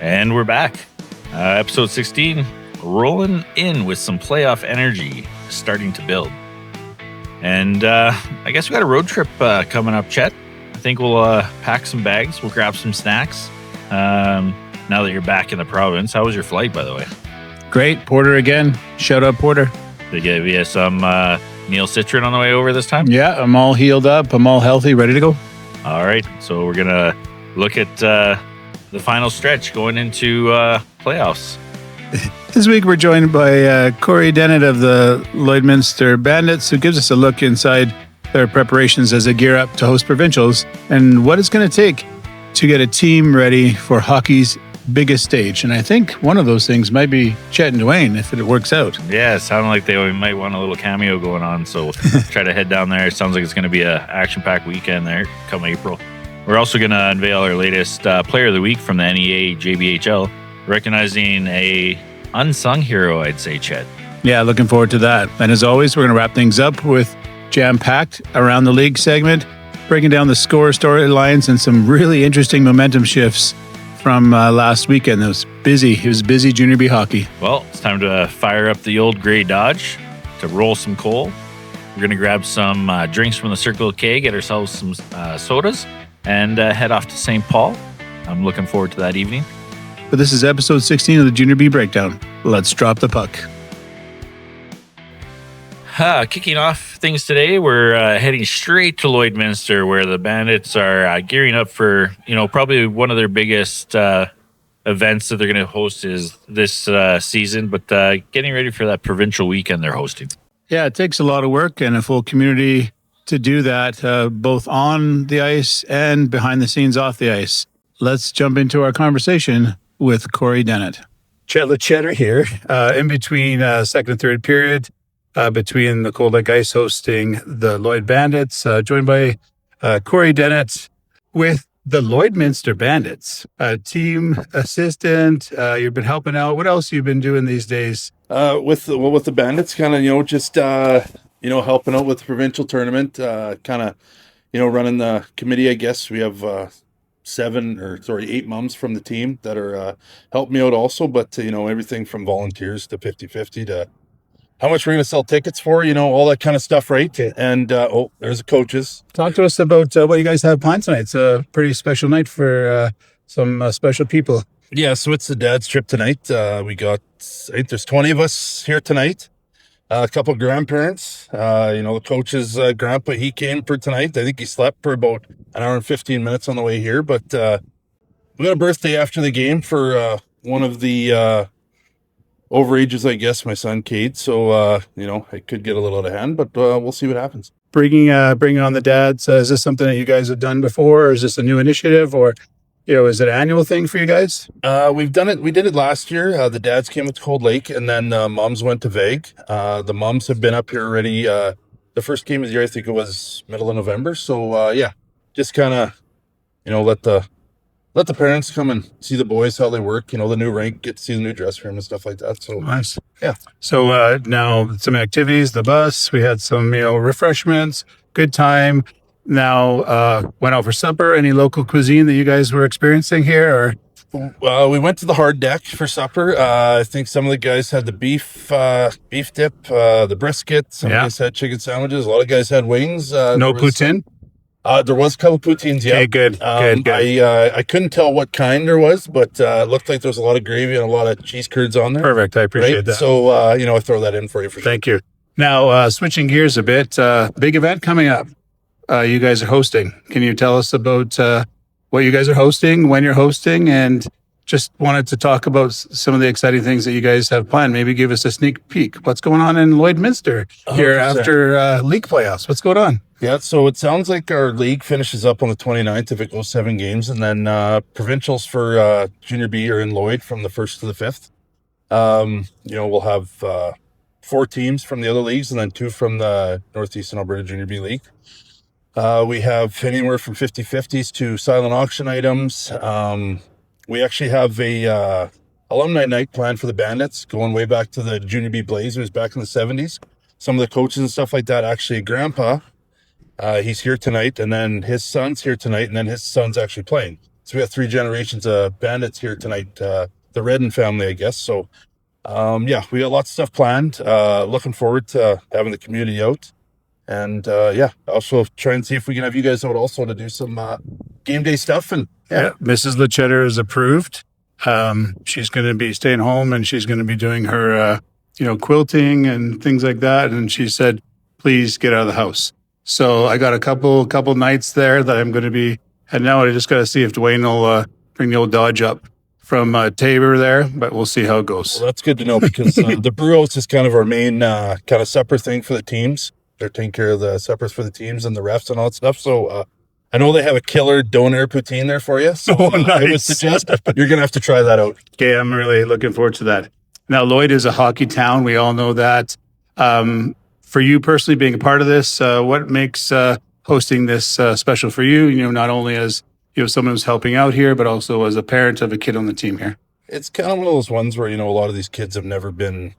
And we're back. Episode 16, rolling in with some playoff energy, starting to build. And I guess we got a road trip coming up, Chet. I think we'll pack some bags. We'll grab some snacks. Now that you're back in the province, how was your flight, by the way? Great. Porter again. Shout out, Porter. They gave you some Neil Citron on the way over this time? Yeah, I'm all healed up. I'm all healthy, ready to go. All right. So we're going to look at the final stretch going into playoffs. This week we're joined by Corey Dennett of the Lloydminster Bandits, who gives us a look inside their preparations as they gear up to host Provincials and what it's going to take to get a team ready for hockey's biggest stage. And I think one of those things might be Chet and Dwayne if it works out. Yeah, it sounded like they might want a little cameo going on, so try to head down there. It sounds like it's going to be an action-packed weekend there come April. We're also going to unveil our latest Player of the Week from the NEAJBHL, recognizing a unsung hero, I'd say, Chet. Yeah, looking forward to that. And as always, we're going to wrap things up with jam-packed around the league segment, breaking down the score storylines and some really interesting momentum shifts from last weekend. It was busy. It was busy Junior B hockey. Well, it's time to fire up the old gray Dodge to roll some coal. We're going to grab some drinks from the Circle K, get ourselves some sodas, and head off to St. Paul. I'm looking forward to that evening. But this is episode 16 of the Junior B Breakdown. Let's drop the puck. Kicking off things today, we're heading straight to Lloydminster, where the Bandits are gearing up for, probably one of their biggest events that they're going to host is this season, but getting ready for that provincial weekend they're hosting. Yeah, it takes a lot of work and a full community to do that, both on the ice and behind the scenes off the ice. Let's jump into our conversation with Corey Dennett. Chet Cheddar here, in between second and third period, between the Cold Lake Ice hosting the Lloyd Bandits, joined by Corey Dennett with the Lloydminster Bandits, team assistant. You've been helping out. What else have you been doing these days? With the Bandits, kind of, just helping out with the provincial tournament, running the committee. I guess we have 8 moms from the team that are helping me out also, but everything from volunteers to 50-50 to how much we're going to sell tickets for, all that kind of stuff, right? And there's the coaches. Talk to us about what you guys have planned tonight. It's a pretty special night for some special people. Yeah, so it's the dad's trip tonight. We got, I think there's 20 of us here tonight. A couple of grandparents. The coach's grandpa, he came for tonight. I think he slept for about an hour and 15 minutes on the way here. But we got a birthday after the game for one of the overages, I guess, my son, Cade. So, it could get a little out of hand, but we'll see what happens. Bringing on the dads, is this something that you guys have done before, or is this a new initiative, or is it an annual thing for you guys? We've done it. We did it last year. The dads came with Cold Lake, and then moms went to Vague. The moms have been up here already. The first game of the year, I think it was middle of November. So, just kind of, let the parents come and see the boys, how they work, the new rink, get to see the new dressing room and stuff like that. So nice. Yeah. So now some activities, the bus, we had some, refreshments, good time. Now, went out for supper. Any local cuisine that you guys were experiencing here? Or we went to the Hard Deck for supper. I think some of the guys had the beef dip, the brisket. Some guys had chicken sandwiches. A lot of guys had wings. No poutine? There was a couple poutines, yeah. Okay, good. I couldn't tell what kind there was, but it looked like there was a lot of gravy and a lot of cheese curds on there. Perfect. I appreciate that. So, I throw that in for you for sure. Thank you. Now, switching gears a bit, big event coming up. You guys are hosting. Can you tell us about what you guys are hosting, when you're hosting, and just wanted to talk about some of the exciting things that you guys have planned. Maybe give us a sneak peek. What's going on in Lloydminster here 100%. After league playoffs? What's going on? Yeah, so it sounds like our league finishes up on the 29th if it goes 7 games, and then provincials for Junior B are in Lloyd from the 1st to the 5th. We'll have 4 teams from the other leagues and then 2 from the Northeastern Alberta Junior B League. We have anywhere from 50-50s to silent auction items. We actually have a alumni night planned for the Bandits, going way back to the Junior B Blazers back in the 70s. Some of the coaches and stuff like that, actually Grandpa, he's here tonight, and then his son's here tonight, and then his son's actually playing. So we have 3 generations of Bandits here tonight, the Redden family, I guess. So, yeah, we got lots of stuff planned. Looking forward to having the community out. And, yeah, also try and see if we can have you guys out also to do some game day stuff. And Yeah, Mrs. Lechetter is approved. She's going to be staying home and she's going to be doing her, quilting and things like that. And she said, please get out of the house. So I got a couple nights there that I'm going to be heading out. I just got to see if Dwayne will bring the old Dodge up from Tabor there, but we'll see how it goes. well, that's good to know because the brew house is kind of our main kind of supper thing for the teams. They're taking care of the suppers for the teams and the refs and all that stuff. So I know they have a killer doner poutine there for you. So I would suggest you're going to have to try that out. Okay, I'm really looking forward to that. Now, Lloyd is a hockey town. We all know that. For you personally being a part of this, what makes hosting this special for you? Not only as someone who's helping out here, but also as a parent of a kid on the team here. It's kind of one of those ones where, a lot of these kids have never been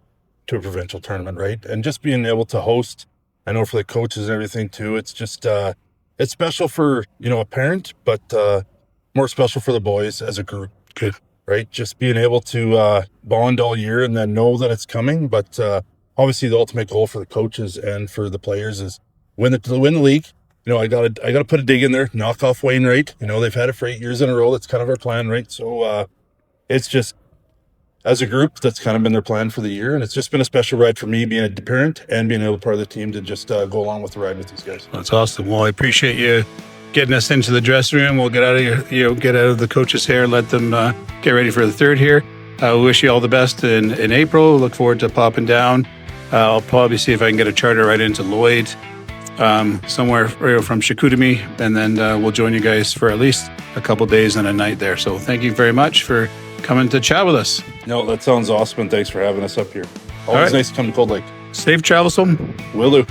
to a provincial tournament, right? And just being able to host, I know for the coaches and everything too, it's just, it's special for, a parent, but more special for the boys as a group. Good. Right? Just being able to bond all year and then know that it's coming. But obviously the ultimate goal for the coaches and for the players is win the league. I gotta put a dig in there, knock off Wainwright. They've had it for 8 years in a row. That's kind of our plan, right? So it's just, as a group, that's kind of been their plan for the year. And it's just been a special ride for me being a parent and being able to part of the team to just go along with the ride with these guys. That's awesome. Well, I appreciate you getting us into the dressing room. We'll get out of get out of the coach's hair, let them get ready for the third here. I wish you all the best in April. Look forward to popping down. I'll probably see if I can get a charter right into Lloyd, somewhere from Chicoutimi, and then we'll join you guys for at least a couple days and a night there. So thank you very much for coming to chat with us. No, that sounds awesome, and thanks for having us up here. Always nice to come to Cold Lake. Safe travels home. Will do.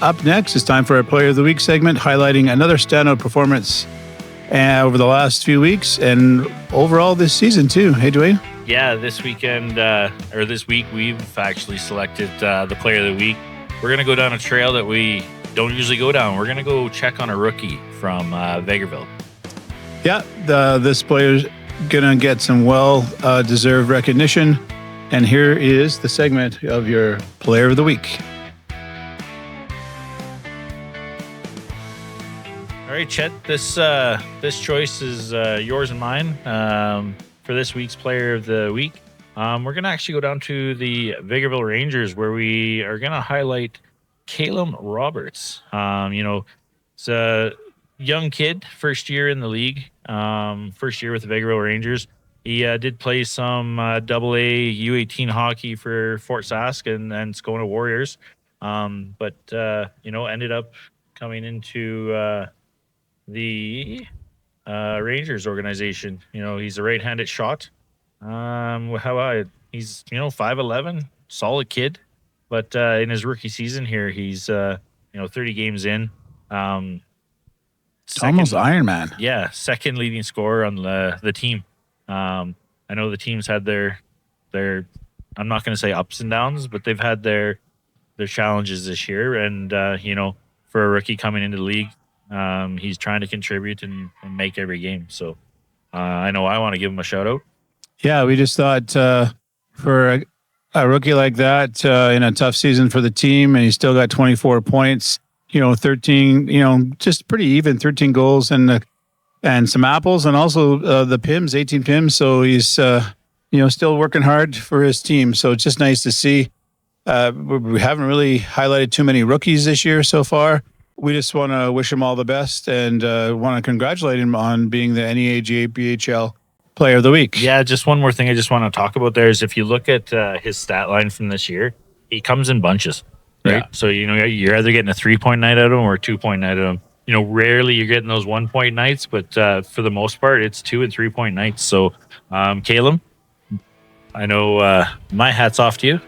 Up next, it's time for our Player of the Week segment, highlighting another standout performance over the last few weeks and overall this season too. Hey, Dwayne? Yeah, this weekend, or this week, we've actually selected the Player of the Week. We're going to go down a trail that we don't usually go down. We're going to go check on a rookie from Vegreville. Yeah, this player's going to get some well-deserved recognition. And here is the segment of your Player of the Week. All right, Chet, this choice is yours and mine for this week's Player of the Week. We're going to actually go down to the Vegreville Rangers, where we are going to highlight Calum Roberts. It's a young kid, first year in the league, first year with the Vegreville Rangers. He did play some AA U18 hockey for Fort Sask and Scona Warriors, but ended up coming into the Rangers organization. He's a right-handed shot. He's 5'11", solid kid, but in his rookie season here, he's 30 games in. Almost Iron Man. Yeah, second leading scorer on the team. I know the team's had their I'm not going to say ups and downs, but they've had their challenges this year, and for a rookie coming into the league, he's trying to contribute and make every game. So I know I want to give him a shout out. Yeah, we just thought for a rookie like that in a tough season for the team, and he's still got 24 points, 13, just pretty even, 13 goals and some apples, and also the PIMS, 18 PIMS. So he's, still working hard for his team. So it's just nice to see. We haven't really highlighted too many rookies this year so far. We just want to wish him all the best and want to congratulate him on being the NEAJBHL Player of the Week. Yeah, just one more thing I just want to talk about there is if you look at his stat line from this year, he comes in bunches, right? Yeah. So, you're either getting a 3-point night out of him or a 2-point night out of him. Rarely you're getting those 1-point nights, but for the most part, it's 2 and 3-point nights. So, Calum, I know my hat's off to you.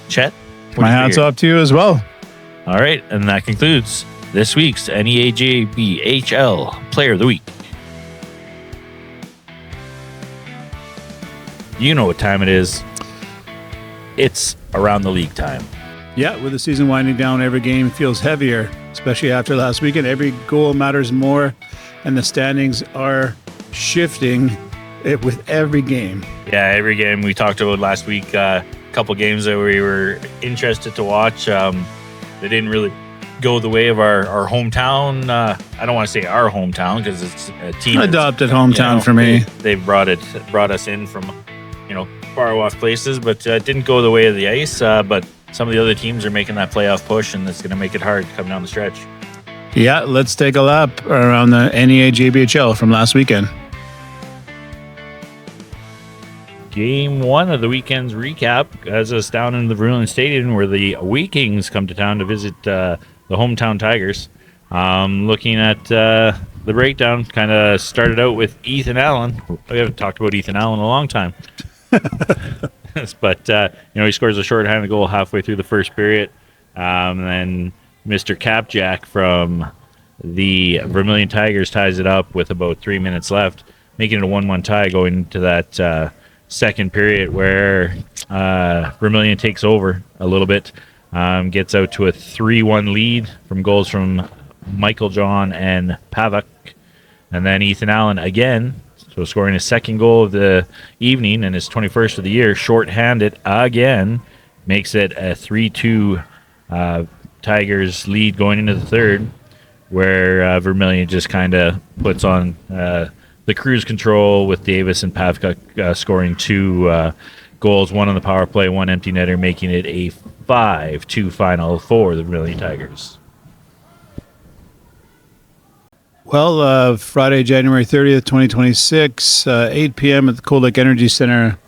Chet? My hat's off to you as well. All right, and that concludes this week's NEAJBHL Player of the Week. You know what time it is. It's around the league time. Yeah, with the season winding down, every game feels heavier, especially after last weekend. Every goal matters more, and the standings are shifting with every game. Yeah, every game we talked about last week, a couple games that we were interested to watch. They didn't really go the way of our hometown. I don't want to say our hometown because it's a team. Adopted hometown for me. They've brought us in from, far off places, but it didn't go the way of the ice. But some of the other teams are making that playoff push, and it's going to make it hard coming down the stretch. Yeah, let's take a lap around the NEAJBHL from last weekend. Game 1 of the weekend's recap has us down in the Vermilion Stadium where the Wee-Kings come to town to visit the hometown Tigers. Looking at the breakdown, kind of started out with Ethan Allen. We haven't talked about Ethan Allen in a long time. But, he scores a shorthanded goal halfway through the first period. And then Mr. Capjack from the Vermilion Tigers ties it up with about 3 minutes left, making it a 1-1 tie going into that second period where Vermilion takes over a little bit, gets out to a 3-1 lead from goals from Michael John and Pavak. And then Ethan Allen again, so scoring his second goal of the evening and his 21st of the year, shorthanded again, makes it a 3-2 Tigers lead going into the third, where Vermilion just kind of puts on the cruise control with Davis and Pavka scoring 2 goals, 1 on the power play, 1 empty netter, making it a 5-2 final for the Vermilion Tigers. Well, Friday, January 30th, 2026, 8 p.m. at the Cold Lake Energy Center.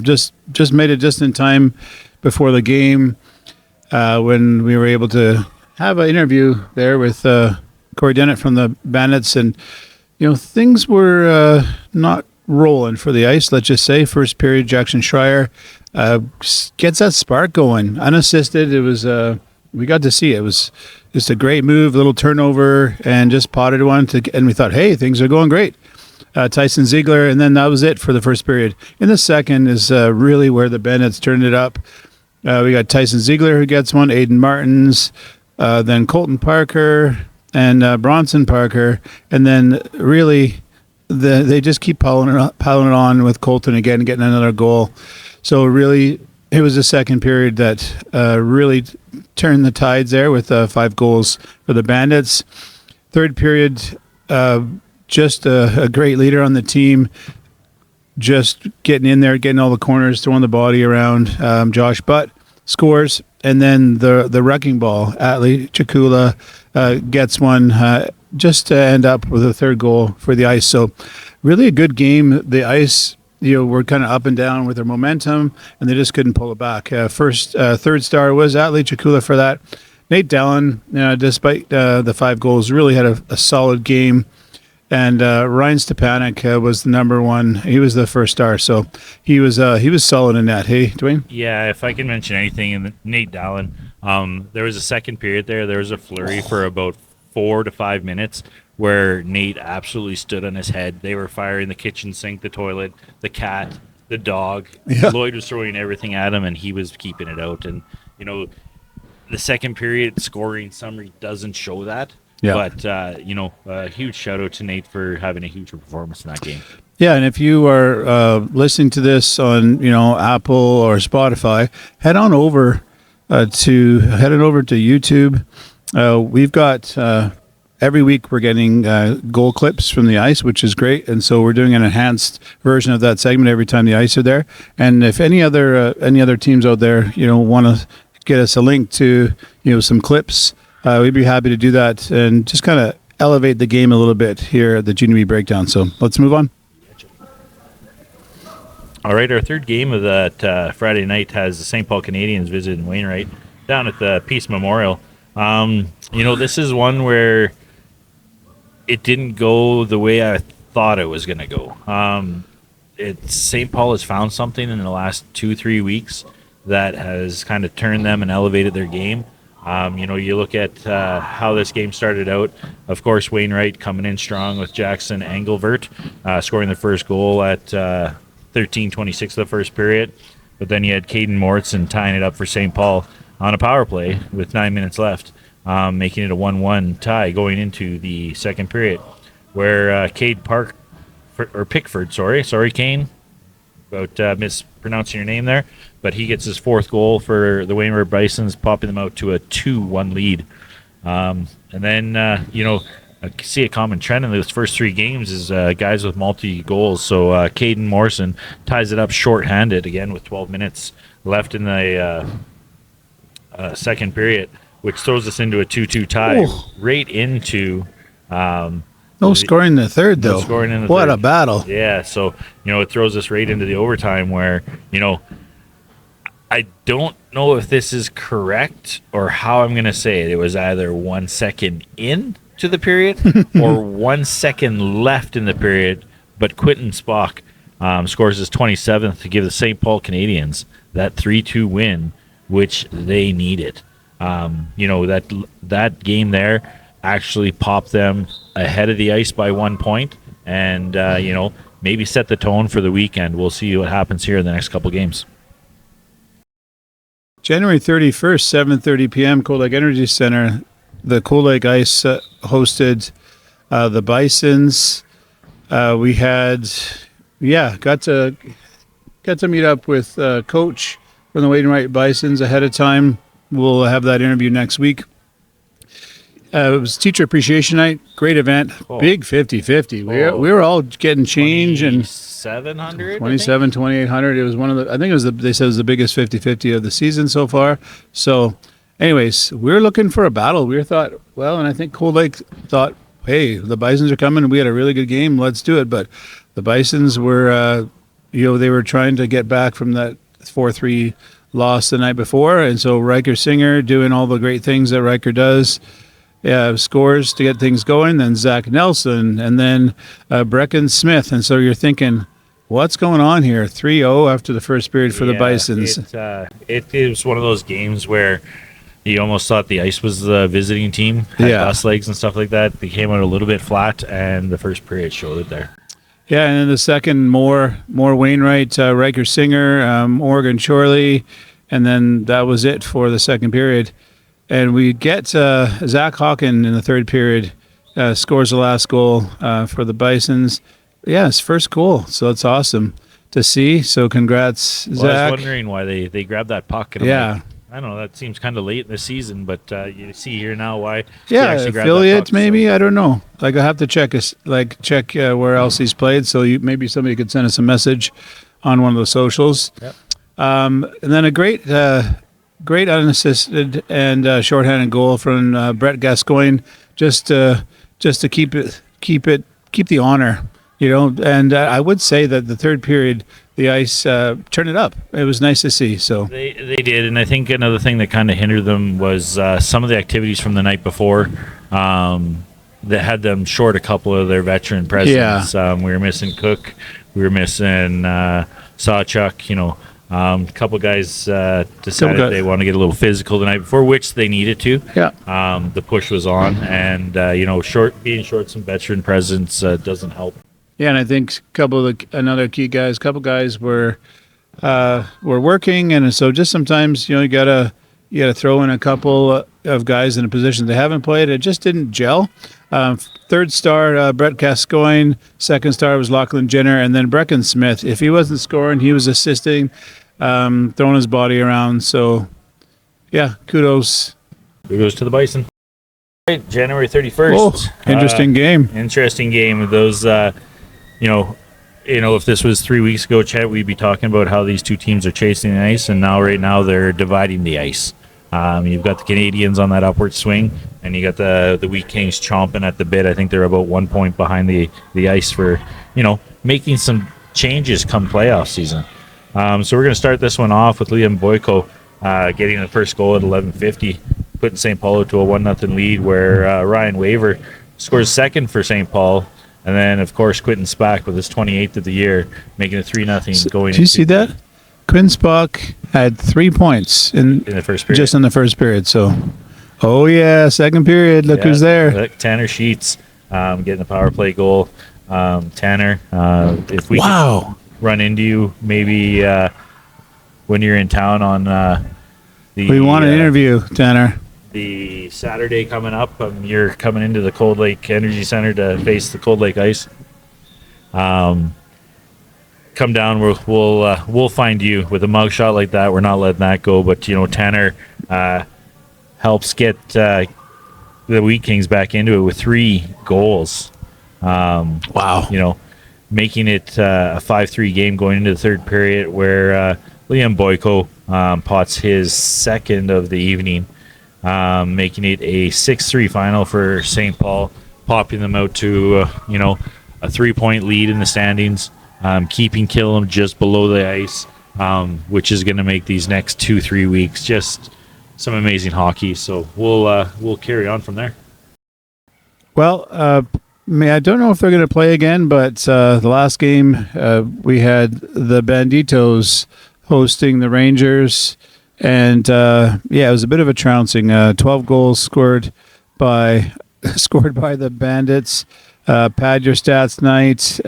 Just made it just in time before the game when we were able to have an interview there with Corey Dennett from the Bandits. And, things were not rolling for the ice, let's just say. First period, Jackson Schreier gets that spark going. Unassisted, it was... we got to see it. It was just a great move, little turnover, and just potted one. And we thought, hey, things are going great. Tyson Ziegler, and then that was it for the first period. In the second is really where the Bandits turned it up. We got Tyson Ziegler who gets one, Aiden Martins, then Colton Parker, and Bronson Parker. And then really they just keep piling it on with Colton again, getting another goal. So really... it was the second period that really turned the tides there with 5 goals for the Bandits. Third period, just a great leader on the team, just getting in there, getting all the corners, throwing the body around. Josh Butt scores, and then the wrecking ball, Atlee Chakula gets one just to end up with a third goal for the Ice. So really a good game. The Ice... we're kind of up and down with their momentum, and they just couldn't pull it back. Third star was Atlee Chakula for that. Nate Dallin, despite the 5 goals, really had a solid game. And Ryan Stepanek was the number one. He was the first star, so he was solid in that. Hey, Dwayne? Yeah, if I can mention anything in Nate Dallin, there was a second period there. There was a flurry for about 4 to 5 minutes where Nate absolutely stood on his head. They were firing the kitchen sink, the toilet, the cat, the dog. Yeah. Lloyd was throwing everything at him, and he was keeping it out. And, the second period scoring summary doesn't show that. Yeah. But, a huge shout-out to Nate for having a huge performance in that game. Yeah, and if you are listening to this on, Apple or Spotify, head on over to YouTube. We've got... every week we're getting goal clips from the Ice, which is great, and so we're doing an enhanced version of that segment every time the Ice are there. And if any other teams out there, want to get us a link to some clips, we'd be happy to do that and just kind of elevate the game a little bit here at the Junior B Breakdown. So let's move on. All right, our third game of that Friday night has the St. Paul Canadians visiting Wainwright down at the Peace Memorial. This is one where it didn't go the way I thought it was going to go. St. Paul has found something in the last 2-3 weeks that has kind of turned them and elevated their game. You look at how this game started out. Of course, Wainwright coming in strong with Jackson Engelvert scoring the first goal at 13:26 the first period. But then you had Caden Mortson tying it up for St. Paul on a power play with 9 minutes left, making it a 1-1 tie going into the second period, where Pickford, sorry, Kane, about mispronouncing your name there, but he gets his fourth goal for the Waymere Bisons, popping them out to a 2-1 lead. And then, I see a common trend in those first three games is guys with multi-goals. So Caden Morrison ties it up short-handed again with 12 minutes left in the second period, which throws us into a 2-2 tie right into... no scoring in the third, though. No scoring in the what third. A battle. Yeah, so, it throws us right into the overtime where, I don't know if this is correct or how I'm going to say it. It was either 1 second in to the period or 1 second left in the period, but Quentin Spock scores his 27th to give the St. Paul Canadians that 3-2 win, which they needed. That game there actually popped them ahead of the ice by 1 point and, maybe set the tone for the weekend. We'll see what happens here in the next couple games. January 31st, 7:30 p.m., Cold Lake Energy Center. The Cold Lake Ice hosted the Bisons. We had, got to meet up with Coach from the Wainwright Bisons ahead of time. We'll have that interview next week. It was Teacher Appreciation Night. Great event. Big 50-50. We were all getting change and 2,700, 2,800. It was one of the. I think they said it was the biggest 50-50 of the season so far. So, anyways, we were looking for a battle. We thought, and I think Cold Lake thought, hey, the Bisons are coming. We had a really good game. Let's do it. But the Bisons were, they were trying to get back from that 4-3 loss the night before, and so Riker Singer doing all the great things that Riker does. Scores to get things going, then Zach Nelson, and then Brecken Smith. And so you're thinking, what's going on here? 3-0 after the first period for the Bisons. It was one of those games where you almost thought the ice was the visiting team, had bus legs and stuff like that. They came out a little bit flat, and the first period showed it there. Yeah, and then the second, more Wainwright, Riker Singer, Morgan Chorley, and then that was it for the second period. And we get Zach Hawken in the third period, scores the last goal for the Bisons. Yeah, his first goal, so it's awesome to see. So congrats, Zach. I was wondering why they grabbed that puck. And I don't know, that seems kind of late in the season, but you see here now why. Yeah, affiliate maybe, I don't know. I have to check where else he's played, so maybe somebody could send us a message on one of the socials. Yep. And then a great unassisted and shorthanded goal from Brett Gascoigne, just to keep the honor, And I would say that the third period, the ice turned it up. It was nice to see. So they did, and I think another thing that kind of hindered them was some of the activities from the night before that had them short a couple of their veteran presence. Yeah. We were missing Cook, we were missing Sawchuk, a couple guys decided they want to get a little physical the night before, which they needed to. Yeah. The push was on, and being short some veteran presence doesn't help. Yeah, and I think another key guys, couple guys were working, and so just sometimes you gotta throw in a couple of guys in a position they haven't played. It just didn't gel. Third star, Brett Gascoigne. Second star was Lachlan Jenner, and then Brecken Smith. If he wasn't scoring, he was assisting, throwing his body around. So, yeah, kudos. Kudos to the Bison. Right, January 31st. Oh, interesting game. Interesting game. Those, if this was 3 weeks ago, Chet, we'd be talking about how these two teams are chasing the ice, and right now they're dividing the ice. You've got the Canadians on that upward swing, and you got the Wheat Kings chomping at the bit. I think they're about 1 point behind the ice for, making some changes come playoff season. So we're going to start this one off with Liam Boyko getting the first goal at 11:50, putting St. Paul to a 1-0 lead, where Ryan Waver scores second for St. Paul. And then, of course, Quentin Spack with his 28th of the year, making it 3-0 going. Did you see that? Quinn Spock had 3 points in the first period. Just in the first period. So, second period. Look who's there. Look, Tanner Sheets getting the power play goal. Tanner, run into you maybe when you're in town on We want an interview, Tanner. the Saturday coming up. You're coming into the Cold Lake Energy Center to face the Cold Lake Ice. Come down. We'll find you with a mugshot like that. We're not letting that go. But Tanner helps get the Wheat Kings back into it with 3 goals. Wow. Making it a 5-3 game going into the third period, where Liam Boyko pots his second of the evening, making it a 6-3 final for St. Paul, popping them out to a 3-point lead in the standings, keeping Killam just below the ice, which is going to make these next 2-3 weeks just some amazing hockey. So we'll carry on from there. Well, I don't know if they're going to play again, but the last game we had the Banditos hosting the Rangers, and it was a bit of a trouncing. 12 goals scored by the Bandits. Pad your stats night.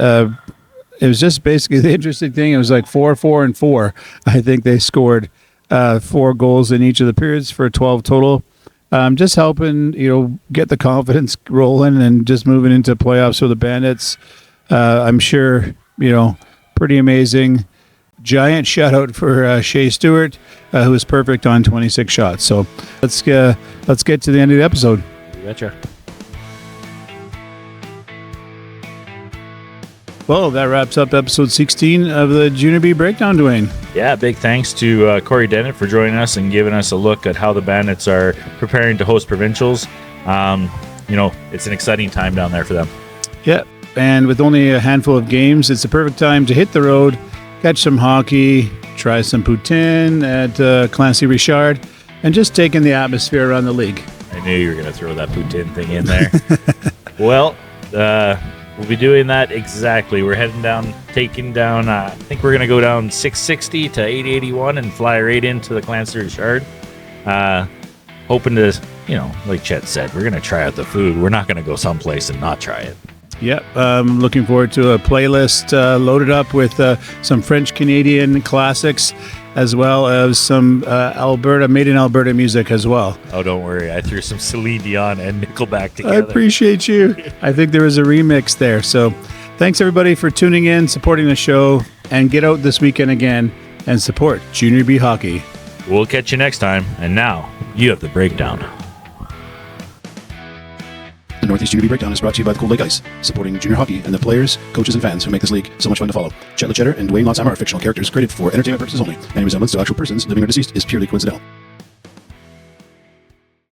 It was just basically the interesting thing. It was like 4, 4, 4. I think they scored 4 goals in each of the periods for 12 total. Just helping, get the confidence rolling and just moving into playoffs for the Bandits. I'm sure, pretty amazing. Giant shout out for Shea Stewart, who was perfect on 26 shots. So let's get to the end of the episode. You betcha. Well, that wraps up episode 16 of the Junior B Breakdown, Dwayne. Yeah, big thanks to Corey Dennett for joining us and giving us a look at how the Bandits are preparing to host Provincials. It's an exciting time down there for them. Yeah, and with only a handful of games, it's the perfect time to hit the road, catch some hockey, try some poutine at Clancy Richard, and just take in the atmosphere around the league. I knew you were going to throw that poutine thing in there. Well, we'll be doing that exactly. We're heading down, taking down, I think we're going to go down 660 to 881 and fly right into the Clancy Richard. Hoping to, like Chet said, we're going to try out the food. We're not going to go someplace and not try it. Yep. Looking forward to a playlist loaded up with some French-Canadian classics, as well as some made in Alberta music as well. Oh, don't worry. I threw some Celine Dion and Nickelback together. I appreciate you. I think there was a remix there. So thanks, everybody, for tuning in, supporting the show, and get out this weekend again and support Junior B Hockey. We'll catch you next time. And now, you have the breakdown. The Northeast Junior B Breakdown is brought to you by the Cold Lake Ice, supporting junior hockey and the players, coaches, and fans who make this league so much fun to follow. Chet and Dwayne Lotzheimer are fictional characters created for entertainment purposes only. Any resemblance to actual persons, living or deceased, is purely coincidental.